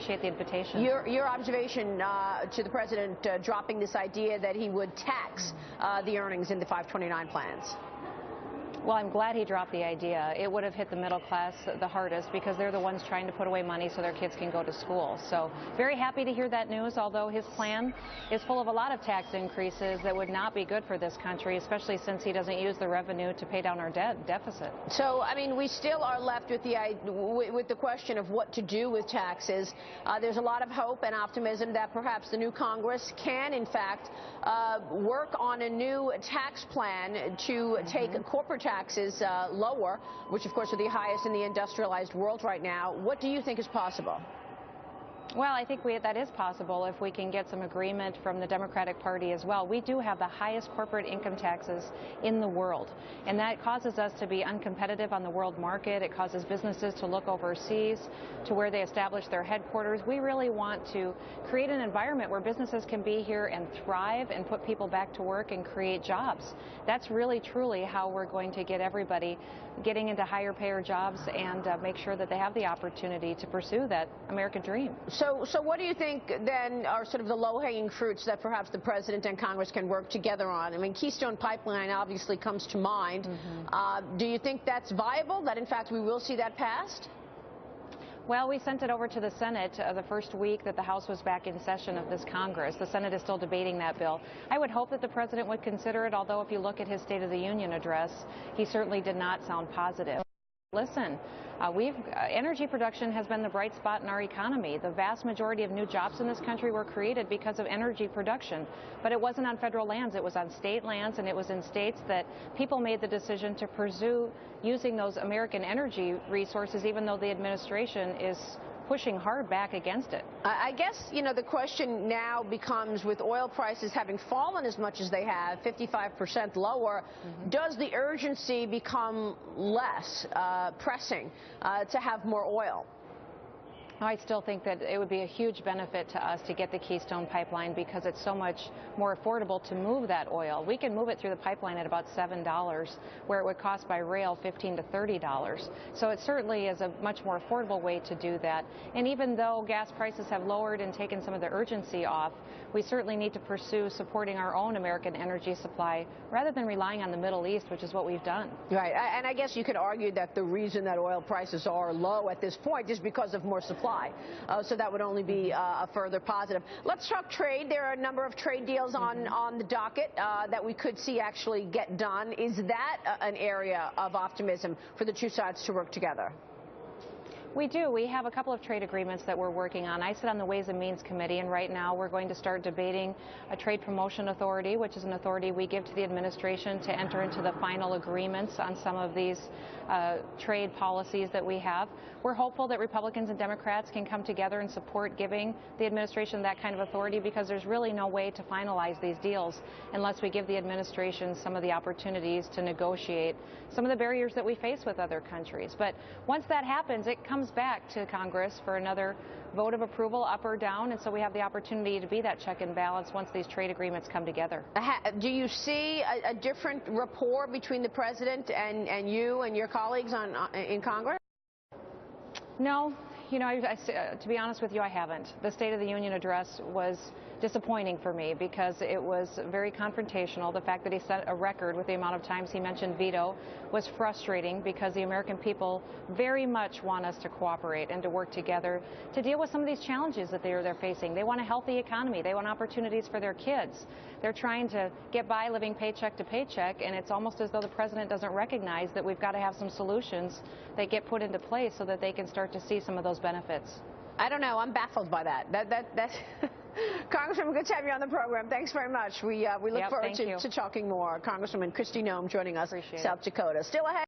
Appreciate the invitation. Your observation to the president dropping this idea that he would tax the earnings in the 529 plans. Well, I'm glad he dropped the idea. It would have hit the middle class the hardest because they're the ones trying to put away money so their kids can go to school. So very happy to hear that news, although his plan is full of a lot of tax increases that would not be good for this country, especially since he doesn't use the revenue to pay down our deficit. So, I mean, we still are left with the question of what to do with taxes. There's a lot of hope and optimism that perhaps the new Congress can, in fact, work on a new tax plan to take corporate taxes lower, which of course are the highest in the industrialized world right now. What do you think is possible? Well, I think that is possible if we can get some agreement from the Democratic Party as well. We do have the highest corporate income taxes in the world, and that causes us to be uncompetitive on the world market. It causes businesses to look overseas to where they establish their headquarters. We really want to create an environment where businesses can be here and thrive and put people back to work and create jobs. That's really, truly how we're going to get everybody getting into higher payer jobs and make sure that they have the opportunity to pursue that American dream. So what do you think then are sort of the low-hanging fruits that perhaps the president and Congress can work together on? I mean, Keystone Pipeline obviously comes to mind. Do you think that's viable, that in fact we will see that passed? Well, we sent it over to the Senate the first week that the House was back in session of this Congress. The Senate is still debating that bill. I would hope that the president would consider it, although if you look at his State of the Union address, he certainly did not sound positive. Listen, energy production has been the bright spot in our economy. The vast majority of new jobs in this country were created because of energy production. But it wasn't on federal lands. It was on state lands, and it was in states that people made the decision to pursue using those American energy resources, even though the administration is pushing hard back against it. I guess, you know, the question now becomes, with oil prices having fallen as much as they have, 55% lower, does the urgency become less pressing to have more oil? I still think that it would be a huge benefit to us to get the Keystone Pipeline because it's so much more affordable to move that oil. We can move it through the pipeline at about $7, where it would cost by rail $15 to $30. So it certainly is a much more affordable way to do that. And even though gas prices have lowered and taken some of the urgency off, we certainly need to pursue supporting our own American energy supply rather than relying on the Middle East, which is what we've done. Right. And I guess you could argue that the reason that oil prices are low at this point is because of more supply. So that would only be a further positive. Let's talk trade. There are a number of trade deals on the docket that we could see actually get done. Is that an area of optimism for the two sides to work together? We do. We have a couple of trade agreements that we're working on. I sit on the Ways and Means Committee, and right now we're going to start debating a trade promotion authority, which is an authority we give to the administration to enter into the final agreements on some of these trade policies that we have. We're hopeful that Republicans and Democrats can come together and support giving the administration that kind of authority, because there's really no way to finalize these deals unless we give the administration some of the opportunities to negotiate some of the barriers that we face with other countries. But once that happens, it comes back to Congress for another vote of approval, up or down, and so we have the opportunity to be that check and balance once these trade agreements come together. Do you see a different rapport between the president and you and your colleagues in Congress? No. You know, to be honest with you, I haven't. The State of the Union address was disappointing for me because it was very confrontational. The fact that he set a record with the amount of times he mentioned veto was frustrating, because the American people very much want us to cooperate and to work together to deal with some of these challenges that they're facing. They want a healthy economy. They want opportunities for their kids. They're trying to get by living paycheck to paycheck, and it's almost as though the president doesn't recognize that we've got to have some solutions that get put into place so that they can start to see some of those benefits. I don't know. I'm baffled by that. Congresswoman, good to have you on the program. Thanks very much. We look forward to talking more. Congresswoman Kristi Noem joining us, South Dakota. Still ahead.